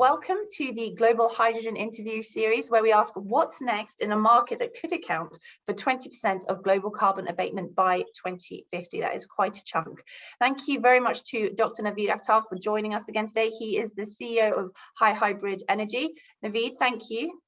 welcome to the Global Hydrogen Interview Series, where we ask what's next in a market that could account for 20% of global carbon abatement by 2050. That is quite a chunk. Thank you very much to Dr. Naveed Akhtar for joining us again today. He is the CEO of High Hybrid Energy. Naveed, thank you.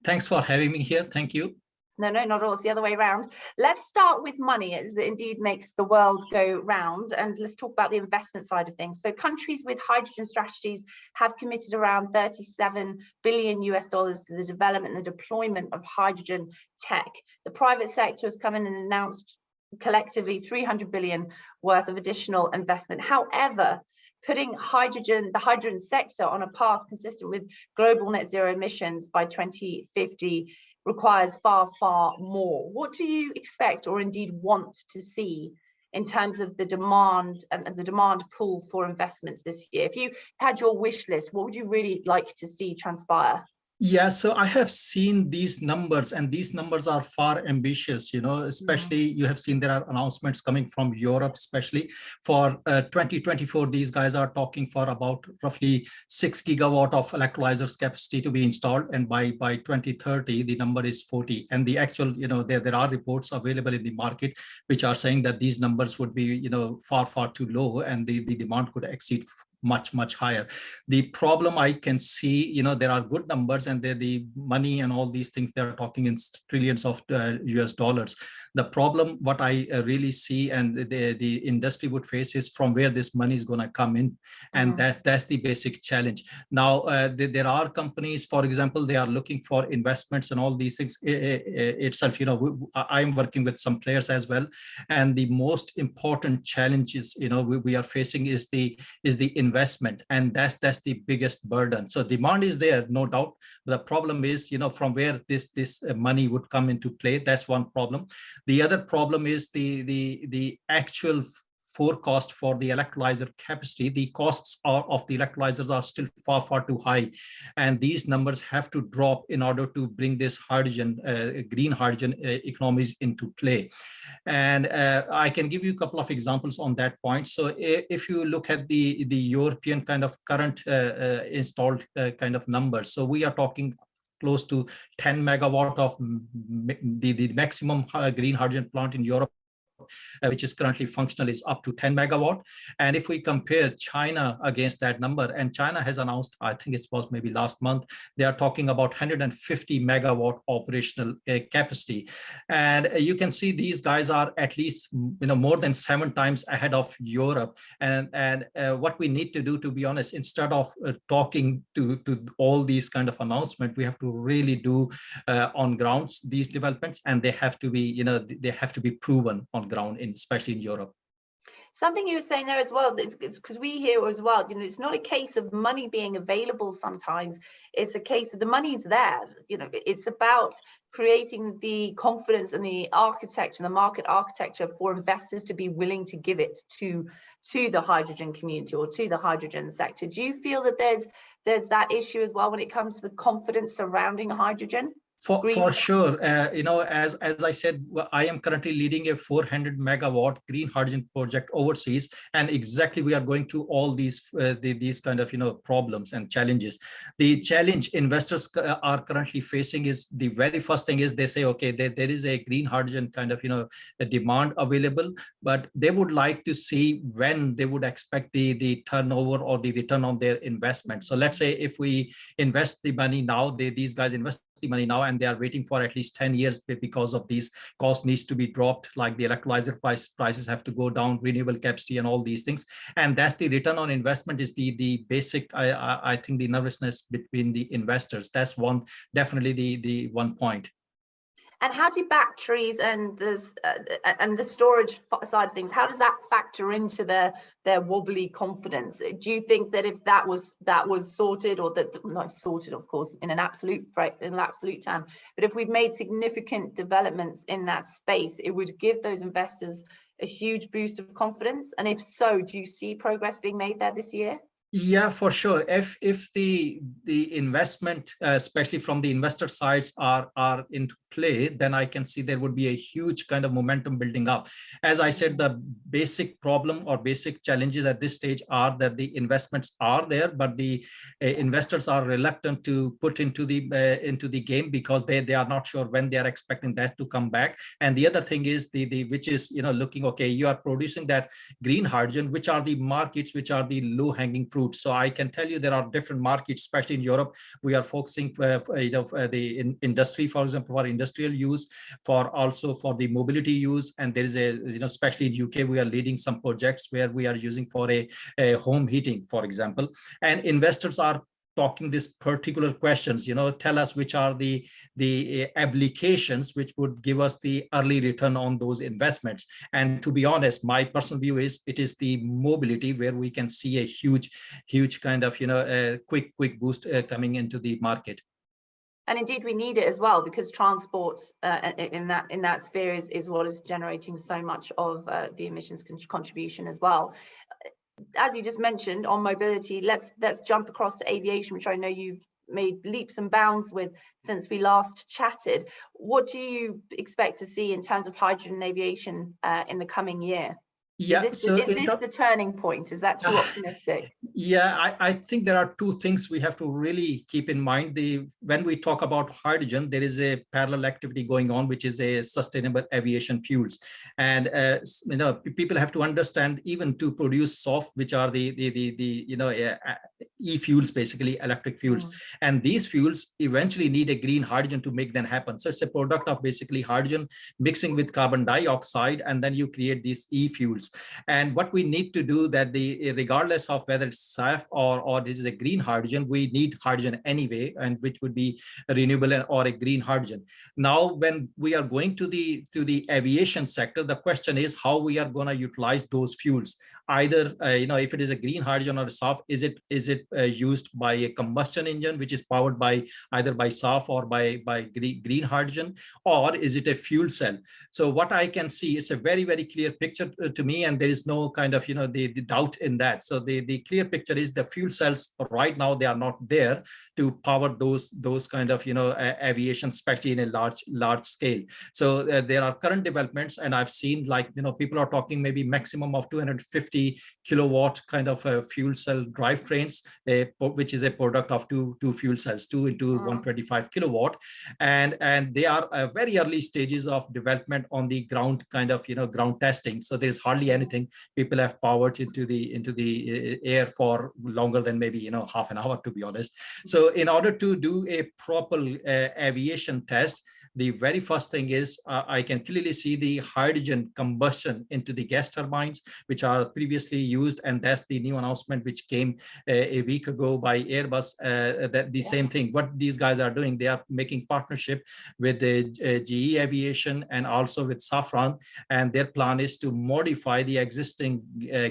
Thanks for having me here. Thank you. No, not at all. It's the other way around. Let's start with money, as it indeed makes the world go round. And let's talk about the investment side of things. So countries with hydrogen strategies have committed around $37 billion to the development and the deployment of hydrogen tech. The private sector has come in and announced collectively 300 billion worth of additional investment. However, putting the hydrogen sector on a path consistent with global net zero emissions by 2050 requires far, far more. What do you expect or indeed want to see in terms of the demand and the demand pool for investments this year? If you had your wish list, what would you really like to see transpire? Yeah, so I have seen these numbers, and these numbers are far ambitious, especially you have seen there are announcements coming from Europe, especially for 2024. These guys are talking for about roughly 6 gigawatt of electrolyzers capacity to be installed. And by 2030, the number is 40. And the actual, there are reports available in the market which are saying that these numbers would be, far, far too low, and the demand could exceed much higher. The problem I can see, there are good numbers, and the money and all these things, they're talking in trillions of US dollars. The problem, what I really see and the industry would face, is from where this money is going to come in. And that's the basic challenge. Now, there are companies, for example, they are looking for investments and all these things itself. I'm working with some players as well. And the most important challenges, we are facing is the investment. And that's the biggest burden. So demand is there, no doubt. The problem is, from where this money would come into play. That's one problem. The other problem is the actual forecast for the electrolyzer capacity. The costs of the electrolyzers are still far too high, and these numbers have to drop in order to bring this hydrogen, green hydrogen economies into play. And I can give you a couple of examples on that point. So if you look at the European kind of current installed kind of numbers, so we are talking close to 10 megawatt of the maximum green hydrogen plant in Europe, which is currently functional, is up to 10 megawatt. And if we compare China against that number, and China has announced, I think it was maybe last month, they are talking about 150 megawatt operational capacity. And you can see these guys are at least more than 7 times ahead of Europe. And what we need to do, to be honest, instead of talking to all these kind of announcements, we have to really do on grounds these developments, and they have to be they have to be proven on ground, especially in Europe. Something you were saying there as well, it's because we hear as well, it's not a case of money being available sometimes, it's a case of the money's there. It's about creating the confidence and the architecture, the market architecture for investors to be willing to give it to the hydrogen community or to the hydrogen sector. Do you feel that there's that issue as well when it comes to the confidence surrounding hydrogen? For sure, as I said, I am currently leading a 400 megawatt green hydrogen project overseas, and exactly we are going through all these kind of problems and challenges. The challenge investors are currently facing is, the very first thing is, they say, okay, there is a green hydrogen kind of a demand available, but they would like to see when they would expect the turnover or the return on their investment. So let's say if we invest the money now, these guys invest the money now, and they are waiting for at least 10 years because of these costs needs to be dropped, like the electrolyzer prices have to go down, renewable capacity and all these things. And that's the return on investment is the basic, I think, the nervousness between the investors. That's definitely the one point. And how do batteries and the storage side of things, how does that factor into their wobbly confidence? Do you think that if that was sorted, or that, not sorted, of course, in an absolute term, but if we've made significant developments in that space, it would give those investors a huge boost of confidence? And if so, do you see progress being made there this year? Yeah, for sure. If the investment, especially from the investor sides, are into play, then I can see there would be a huge kind of momentum building up. As I said, the basic problem or basic challenges at this stage are that the investments are there, but the investors are reluctant to put into the game because they are not sure when they are expecting that to come back. And the other thing is the which is, you know, looking, okay, you are producing that green hydrogen, which are the markets, which are the low hanging fruits. So I can tell you there are different markets, especially in Europe. We are focusing the industry, for example, for industrial use, for also for the mobility use. And there is a, you know, especially in UK, we are leading some projects where we are using for a home heating, for example. And investors are talking these particular questions, you know, tell us which are the applications which would give us the early return on those investments. And to be honest, my personal view is it is the mobility where we can see a huge kind of, you know, quick boost coming into the market. And indeed, we need it as well, because transport in that sphere is what is generating so much of the emissions contribution as well. As you just mentioned on mobility, let's jump across to aviation, which I know you've made leaps and bounds with since we last chatted. What do you expect to see in terms of hydrogen and aviation in the coming year? Yeah, is this the turning point? Is that too optimistic? Yeah, I think there are two things we have to really keep in mind. When we talk about hydrogen, there is a parallel activity going on, which is a sustainable aviation fuels. And you know, people have to understand, even to produce SOF, which are the you know, e-fuels, basically electric fuels. And these fuels eventually need a green hydrogen to make them happen. So it's a product of basically hydrogen mixing with carbon dioxide, and then you create these e-fuels. And what we need to do, that regardless of whether it's SAF or this is a green hydrogen, we need hydrogen anyway, and which would be renewable or a green hydrogen. Now, when we are going to the aviation sector, the question is how we are going to utilize those fuels. Either you know, if it is a green hydrogen or a SAF, is it used by a combustion engine which is powered by either by SAF or by green hydrogen, or is it a fuel cell? So what I can see is a very clear picture to me, and there is no kind of, you know, the doubt in that. So the clear picture is the fuel cells right now, they are not there to power those kind of, you know, aviation, especially in a large scale. So there are current developments, and I've seen, like, you know, people are talking maybe maximum of 250 kilowatt kind of fuel cell drivetrains, which is a product of two fuel cells, 2 into 125 kilowatt, and they are very early stages of development on the ground, kind of, you know, ground testing. So there's hardly anything people have powered into the air for longer than maybe, you know, half an hour, to be honest. So in order to do a proper aviation test, the very first thing is I can clearly see the hydrogen combustion into the gas turbines, which are previously used. And that's the new announcement which came a week ago by Airbus, that the same thing. What these guys are doing, they are making partnership with the GE Aviation and also with Safran. And their plan is to modify the existing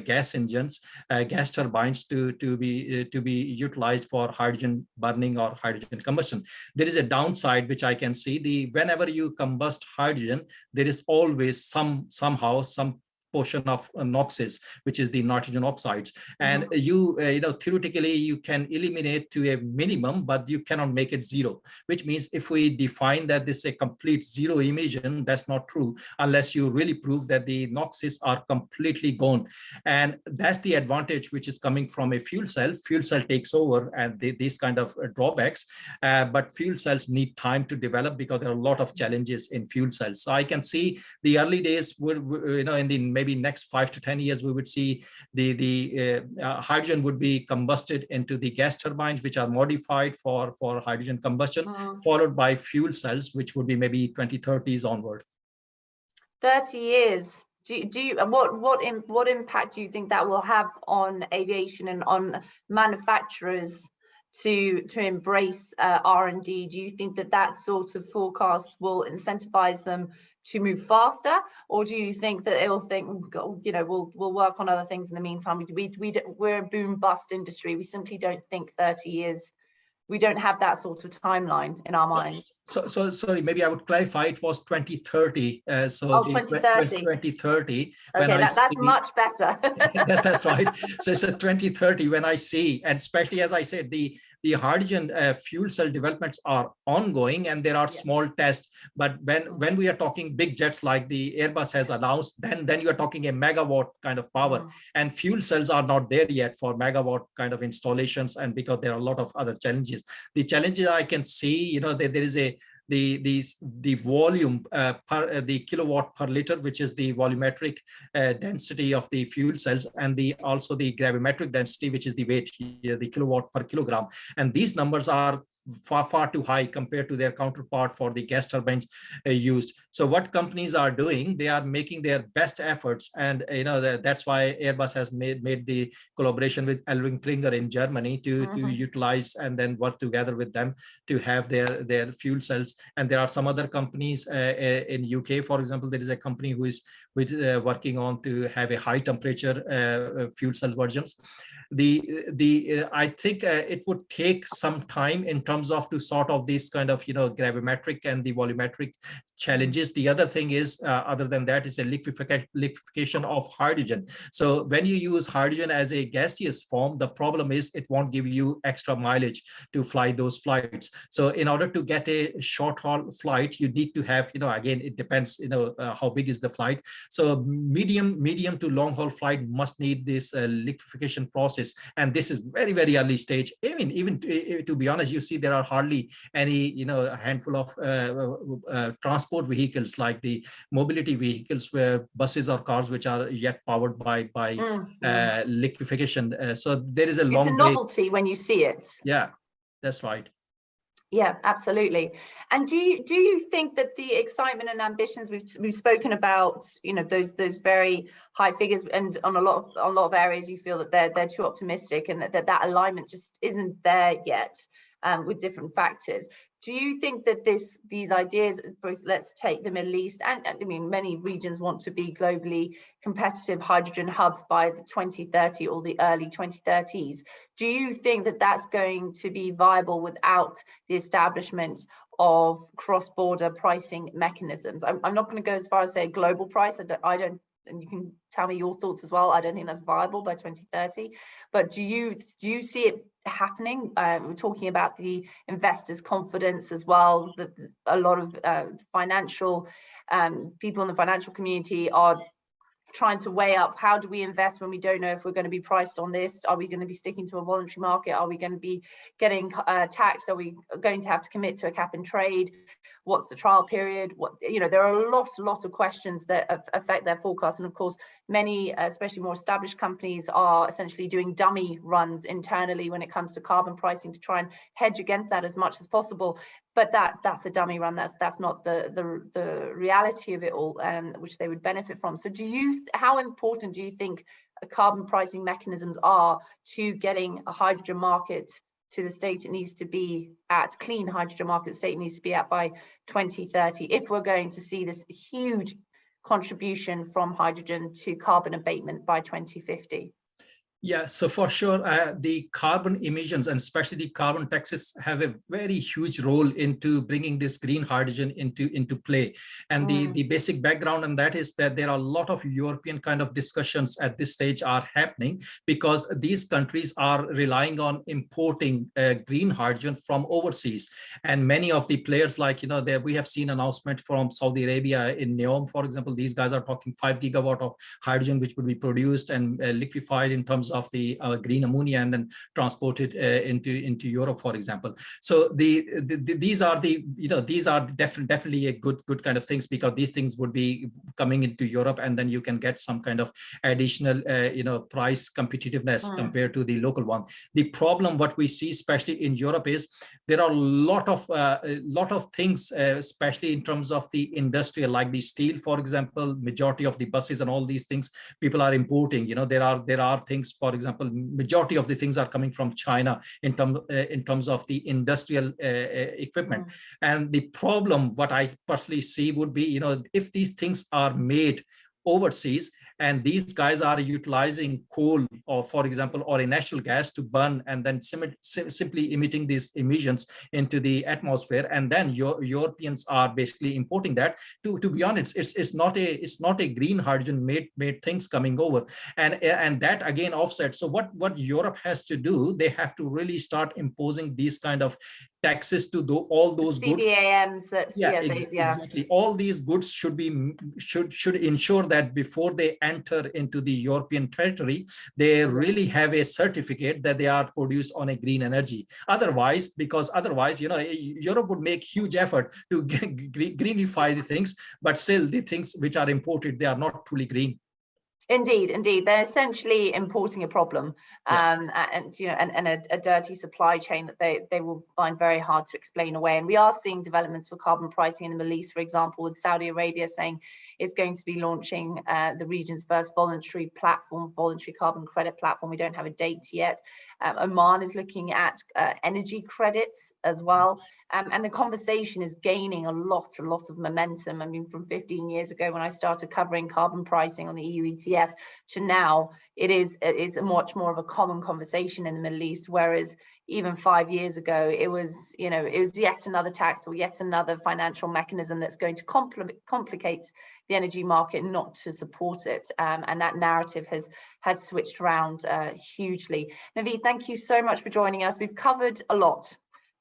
gas engines, gas turbines to be utilized for hydrogen burning or hydrogen combustion. There is a downside which I can see. Whenever you combust hydrogen, there is always somehow some portion of NOxes, which is the nitrogen oxides. And you know, theoretically, you can eliminate to a minimum, but you cannot make it zero, which means if we define that this is a complete zero emission, that's not true, unless you really prove that the NOxes are completely gone. And that's the advantage which is coming from a fuel cell. Fuel cell takes over and these kind of drawbacks, but fuel cells need time to develop because there are a lot of challenges in fuel cells. So I can see the early days would, you know, in the maybe next 5 to 10 years, we would see the hydrogen would be combusted into the gas turbines, which are modified for hydrogen combustion, followed by fuel cells, which would be maybe 2030s onward. 30 years. What impact do you think that will have on aviation and on manufacturers to embrace R&D? Do you think that sort of forecast will incentivize them to move faster, or do you think that it'll think, you know, we'll work on other things in the meantime? We're a boom bust industry. We simply don't think 30 years. We don't have that sort of timeline in our minds. So sorry, maybe I would clarify. It was 2030. 2030. 2030. Okay, that's much better. That's right. So it's a 2030 when I see, and especially as I said, the hydrogen fuel cell developments are ongoing, and there are small tests. But when we are talking big jets like the Airbus has announced, then you are talking a megawatt kind of power, and fuel cells are not there yet for megawatt kind of installations, and because there are a lot of other challenges. The challenges I can see, there is the volume per the kilowatt per liter, which is the volumetric density of the fuel cells, and also the gravimetric density, which is the weight, the kilowatt per kilogram. And these numbers are far too high compared to their counterpart for the gas turbines used. So what companies are doing, they are making their best efforts, and that's why Airbus has made the collaboration with Elring in Germany to utilize and then work together with them to have their fuel cells. And there are some other companies in UK, for example. There is a company who is working on to have a high temperature fuel cell versions. I think it would take some time in terms of to sort of these kind of gravimetric and the volumetric challenges. The other thing is, other than that, is a liquefaction of hydrogen. So when you use hydrogen as a gaseous form, the problem is it won't give you extra mileage to fly those flights. So in order to get a short haul flight, you need to have, again, it depends, how big is the flight. So medium to long haul flight must need this liquefaction process, and this is very early stage. I mean, even to be honest, you see there are hardly any, a handful of transport vehicles like the mobility vehicles, where buses or cars which are yet powered by liquefaction. So there is a long way. It's a novelty when you see it. Yeah, that's right. Yeah, absolutely. And do you think that the excitement and ambitions we've spoken about, those very high figures, and on a lot of areas you feel that they're too optimistic, and that alignment just isn't there yet, with different factors? Do you think that these ideas, let's take the Middle East, and I mean, many regions want to be globally competitive hydrogen hubs by the 2030 or the early 2030s. Do you think that that's going to be viable without the establishment of cross-border pricing mechanisms? I'm not going to go as far as say global price. I don't, and you can tell me your thoughts as well. I don't think that's viable by 2030. But do you see it happening? We're talking about the investors' confidence as well. That a lot of financial people in the financial community are trying to weigh up, how do we invest when we don't know if we're going to be priced on this? Are we going to be sticking to a voluntary market? Are we going to be getting taxed? Are we going to have to commit to a cap and trade? What's the trial period? There are lots of questions that affect their forecast. And of course, many, especially more established companies, are essentially doing dummy runs internally when it comes to carbon pricing to try and hedge against that as much as possible. But that's a dummy run. That's not the reality of it all, which they would benefit from. So how important do you think carbon pricing mechanisms are to getting a hydrogen market to the state it needs to be at, clean hydrogen market state it needs to be at by 2030, if we're going to see this huge contribution from hydrogen to carbon abatement by 2050? Yeah, so for sure, the carbon emissions and especially the carbon taxes have a very huge role into bringing this green hydrogen into play. And the basic background on that is that there are a lot of European kind of discussions at this stage are happening, because these countries are relying on importing green hydrogen from overseas. And many of the players, like, we have seen announcement from Saudi Arabia in NEOM, for example. These guys are talking 5 gigawatt of hydrogen, which would be produced and liquefied in terms of the green ammonia and then transported into Europe, for example. So these are definitely a good kind of things, because these things would be coming into Europe, and then you can get some kind of additional price competitiveness compared to the local one. The problem what we see, especially in Europe, is there are a lot of things, especially in terms of the industrial, like the steel, for example. Majority of the buses and all these things people are importing. There are things, for example, majority of the things are coming from China in terms of the industrial equipment. And the problem, what I personally see, would be, if these things are made overseas, and these guys are utilizing coal, or for example, or a natural gas to burn, and then simply emitting these emissions into the atmosphere, and then Europeans are basically importing that. To be honest, it's not a green hydrogen made things coming over, and that again offsets. So what Europe has to do, they have to really start imposing these kind of taxes to all those goods. CBAMs that, Yeah, yeah. exactly. All these goods should ensure that before they enter into the European territory, they really have a certificate that they are produced on a green energy. Otherwise, Europe would make huge effort to greenify the things, but still the things which are imported, they are not truly green. Indeed, they're essentially importing a problem, and a dirty supply chain that they will find very hard to explain away. And we are seeing developments for carbon pricing in the Middle East, for example, with Saudi Arabia saying it's going to be launching the region's first voluntary carbon credit platform. We don't have a date yet. Oman is looking at energy credits as well. And the conversation is gaining a lot of momentum. I mean, from 15 years ago when I started covering carbon pricing on the EU ETS to now, it's much more of a common conversation in the Middle East. Whereas even 5 years ago, it was yet another tax or yet another financial mechanism that's going to complicate the energy market, not to support it. And that narrative has switched around hugely. Naveed, thank you so much for joining us. We've covered a lot.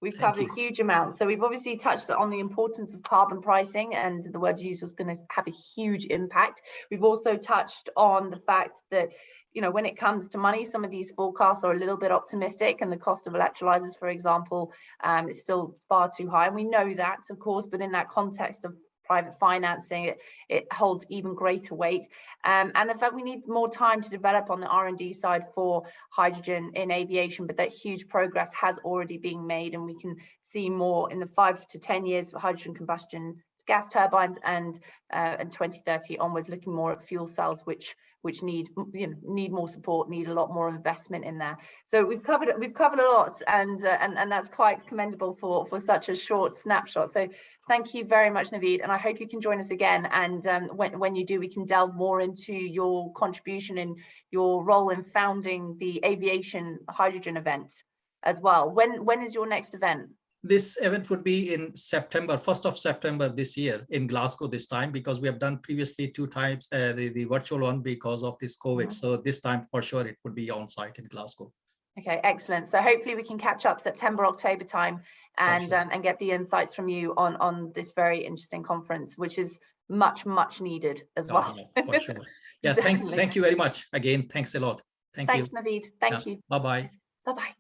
We've covered a huge amount. So we've obviously touched on the importance of carbon pricing, and the word used was going to have a huge impact. We've also touched on the fact that, when it comes to money, some of these forecasts are a little bit optimistic, and the cost of electrolyzers, for example, is still far too high. And we know that, of course, but in that context of private financing, it holds even greater weight. And the fact we need more time to develop on the R&D side for hydrogen in aviation, but that huge progress has already been made, and we can see more in the 5 to 10 years for hydrogen combustion gas turbines, and 2030 onwards, looking more at fuel cells, which need more support, need a lot more investment in there. So we've covered a lot, and that's quite commendable for such a short snapshot. So thank you very much, Naveed, and I hope you can join us again. And when you do, we can delve more into your contribution and your role in founding the aviation hydrogen event as well. When is your next event? This event would be in September, 1st of September this year in Glasgow this time, because we have done previously 2 times the virtual one because of this COVID. Mm-hmm. So this time for sure it would be on site in Glasgow. Okay, excellent. So hopefully we can catch up September, October time, and and get the insights from you on this very interesting conference, which is much needed as well. Yeah, for sure. Yeah, thank you very much again. Thanks a lot. Thanks, Naveed. Thank you. Bye-bye. Bye-bye.